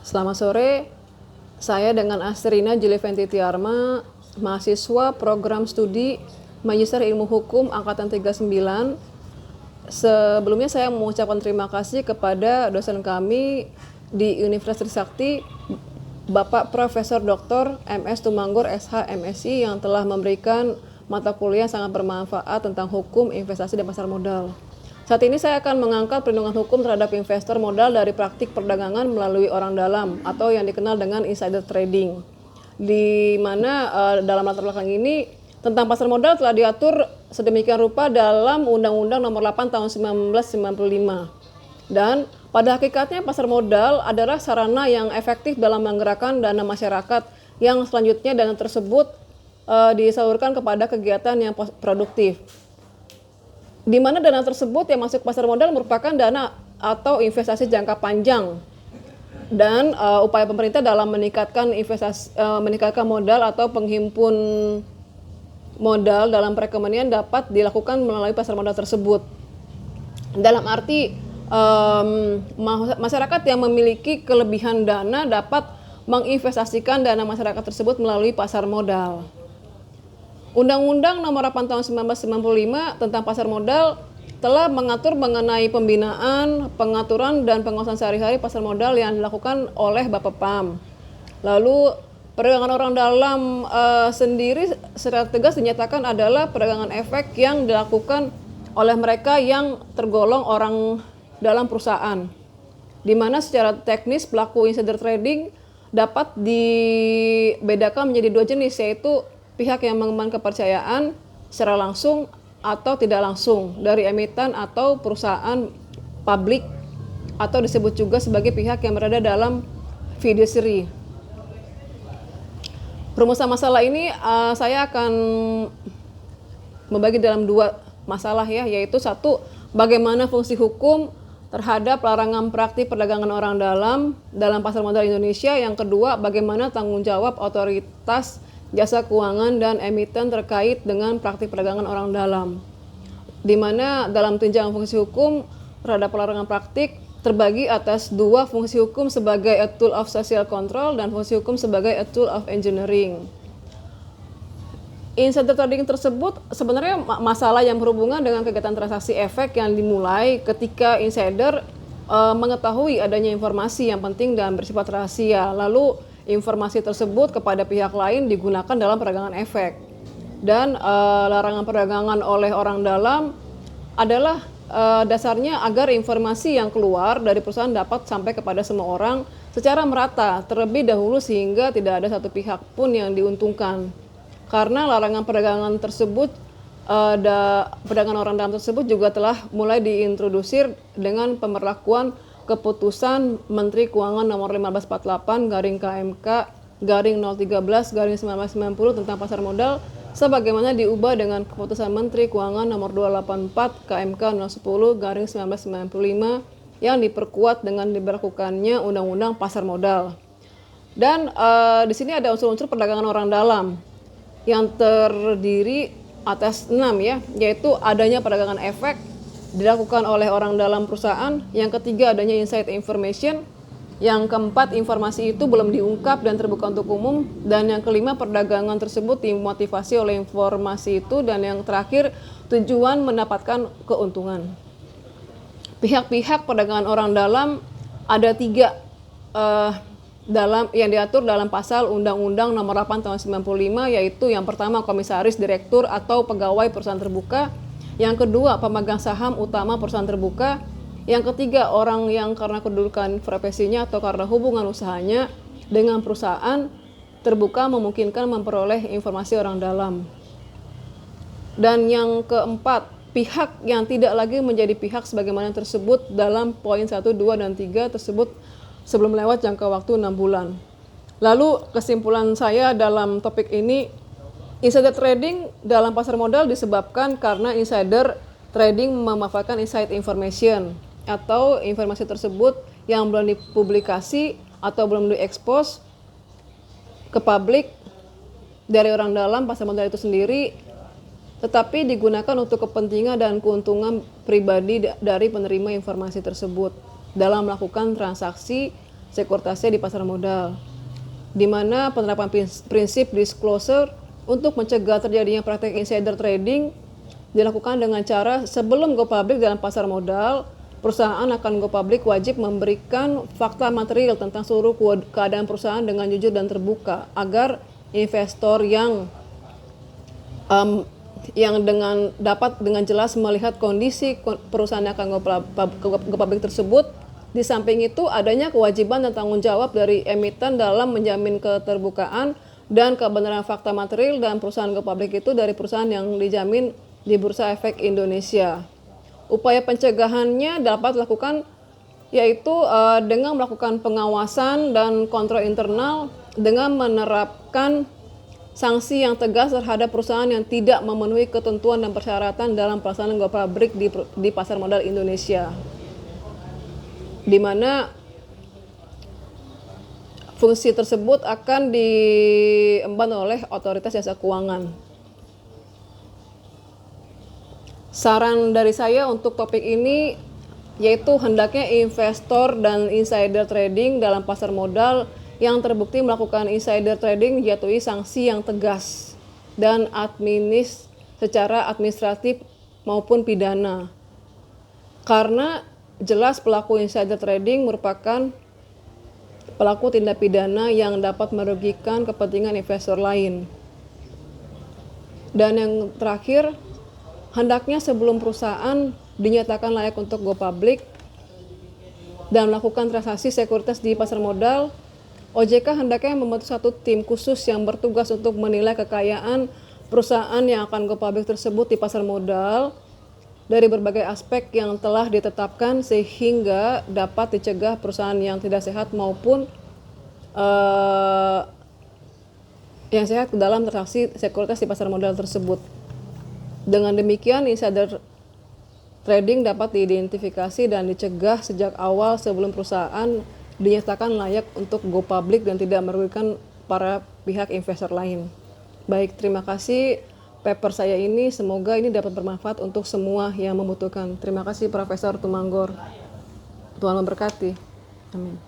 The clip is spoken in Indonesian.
Selamat sore, saya dengan Astrina Jeleventi Tiarma, mahasiswa program studi Magister Ilmu Hukum Angkatan 39. Sebelumnya saya mengucapkan terima kasih kepada dosen kami di Universitas Trisakti, Bapak Profesor Dr. MS Tumanggur SH MSI yang telah memberikan mata kuliah sangat bermanfaat tentang hukum, investasi, dan pasar modal. Saat ini saya akan mengangkat perlindungan hukum terhadap investor modal dari praktik perdagangan melalui orang dalam atau yang dikenal dengan insider trading. Di mana dalam latar belakang ini tentang pasar modal telah diatur sedemikian rupa dalam Undang-Undang Nomor 8 Tahun 1995. Dan pada hakikatnya pasar modal adalah sarana yang efektif dalam menggerakkan dana masyarakat yang selanjutnya dana tersebut disalurkan kepada kegiatan yang produktif. Di mana dana tersebut yang masuk pasar modal merupakan dana atau investasi jangka panjang dan upaya pemerintah dalam meningkatkan meningkatkan modal atau penghimpun modal dalam perekonomian dapat dilakukan melalui pasar modal tersebut. Dalam arti masyarakat yang memiliki kelebihan dana dapat menginvestasikan dana masyarakat tersebut melalui pasar modal. Undang-Undang Nomor 8 Tahun 1995 tentang pasar modal telah mengatur mengenai pembinaan, pengaturan, dan pengawasan sehari-hari pasar modal yang dilakukan oleh Bapepam. Lalu perdagangan orang dalam sendiri secara tegas dinyatakan adalah perdagangan efek yang dilakukan oleh mereka yang tergolong orang dalam perusahaan, di mana secara teknis pelaku insider trading dapat dibedakan menjadi dua jenis, yaitu pihak yang mengembangkan kepercayaan secara langsung atau tidak langsung dari emiten atau perusahaan publik, atau disebut juga sebagai pihak yang berada dalam fiduciary. Perumusan masalah ini saya akan membagi dalam dua masalah ya, yaitu satu, bagaimana fungsi hukum terhadap larangan praktik perdagangan orang dalam pasar modal Indonesia. Yang kedua, bagaimana tanggung jawab otoritas jasa keuangan dan emiten terkait dengan praktik perdagangan orang dalam. Di mana dalam tunjangan fungsi hukum terhadap larangan praktik terbagi atas dua fungsi hukum sebagai a tool of social control dan fungsi hukum sebagai a tool of engineering. Insider trading tersebut sebenarnya masalah yang berhubungan dengan kegiatan transaksi efek yang dimulai ketika insider mengetahui adanya informasi yang penting dan bersifat rahasia, lalu informasi tersebut kepada pihak lain digunakan dalam perdagangan efek. Dan larangan perdagangan oleh orang dalam adalah dasarnya agar informasi yang keluar dari perusahaan dapat sampai kepada semua orang secara merata terlebih dahulu sehingga tidak ada satu pihak pun yang diuntungkan. Karena larangan perdagangan tersebut, perdagangan orang dalam tersebut juga telah mulai diintrodusir dengan pemberlakuan Keputusan Menteri Keuangan Nomor 1548 /013/1990 tentang pasar modal sebagaimana diubah dengan Keputusan Menteri Keuangan Nomor 284 KMK 010/1995 yang diperkuat dengan diberlakukannya Undang-Undang Pasar Modal. Dan di sini ada unsur-unsur perdagangan orang dalam yang terdiri atas 6 ya, yaitu adanya perdagangan efek dilakukan oleh orang dalam perusahaan, yang ketiga adanya inside information, yang keempat informasi itu belum diungkap dan terbuka untuk umum, dan yang kelima perdagangan tersebut dimotivasi oleh informasi itu, dan yang terakhir tujuan mendapatkan keuntungan. Pihak-pihak perdagangan orang dalam ada 3 yang diatur dalam pasal Undang-Undang Nomor 8 Tahun 95, yaitu yang pertama komisaris, direktur atau pegawai perusahaan terbuka. Yang kedua, pemegang saham utama perusahaan terbuka. Yang ketiga, orang yang karena kedudukan profesinya atau karena hubungan usahanya dengan perusahaan terbuka memungkinkan memperoleh informasi orang dalam. Dan yang keempat, pihak yang tidak lagi menjadi pihak sebagaimana tersebut dalam poin 1, 2, dan 3 tersebut sebelum lewat jangka waktu 6 bulan. Lalu kesimpulan saya dalam topik ini, insider trading dalam pasar modal disebabkan karena insider trading memanfaatkan inside information atau informasi tersebut yang belum dipublikasi atau belum diekspos ke publik dari orang dalam pasar modal itu sendiri, tetapi digunakan untuk kepentingan dan keuntungan pribadi dari penerima informasi tersebut dalam melakukan transaksi sekuritasnya di pasar modal, di mana penerapan prinsip disclosure untuk mencegah terjadinya praktek insider trading dilakukan dengan cara sebelum go public dalam pasar modal, perusahaan akan go public wajib memberikan fakta material tentang seluruh keadaan perusahaan dengan jujur dan terbuka agar investor yang dapat dengan jelas melihat kondisi perusahaan yang akan go public tersebut. Di samping itu adanya kewajiban dan tanggung jawab dari emiten dalam menjamin keterbukaan dan kebenaran fakta material dan perusahaan go public itu dari perusahaan yang dijamin di Bursa Efek Indonesia. Upaya pencegahannya dapat dilakukan yaitu dengan melakukan pengawasan dan kontrol internal dengan menerapkan sanksi yang tegas terhadap perusahaan yang tidak memenuhi ketentuan dan persyaratan dalam pelaksanaan go public di pasar modal Indonesia, di mana fungsi tersebut akan diemban oleh otoritas jasa keuangan. Saran dari saya untuk topik ini yaitu hendaknya investor dan insider trading dalam pasar modal yang terbukti melakukan insider trading dijatuhi sanksi yang tegas dan secara administratif maupun pidana. Karena jelas pelaku insider trading merupakan pelaku tindak pidana yang dapat merugikan kepentingan investor lain. Dan yang terakhir, hendaknya sebelum perusahaan dinyatakan layak untuk go public dan melakukan transaksi sekuritas di pasar modal, OJK hendaknya membentuk satu tim khusus yang bertugas untuk menilai kekayaan perusahaan yang akan go public tersebut di pasar modal dari berbagai aspek yang telah ditetapkan sehingga dapat dicegah perusahaan yang tidak sehat maupun yang sehat ke dalam transaksi sekuritas di pasar modal tersebut. Dengan demikian, insider trading dapat diidentifikasi dan dicegah sejak awal sebelum perusahaan dinyatakan layak untuk go public dan tidak merugikan para pihak investor lain. Baik, terima kasih paper saya ini. Semoga ini dapat bermanfaat untuk semua yang membutuhkan. Terima kasih Profesor Tumanggor. Tuhan memberkati. Amin.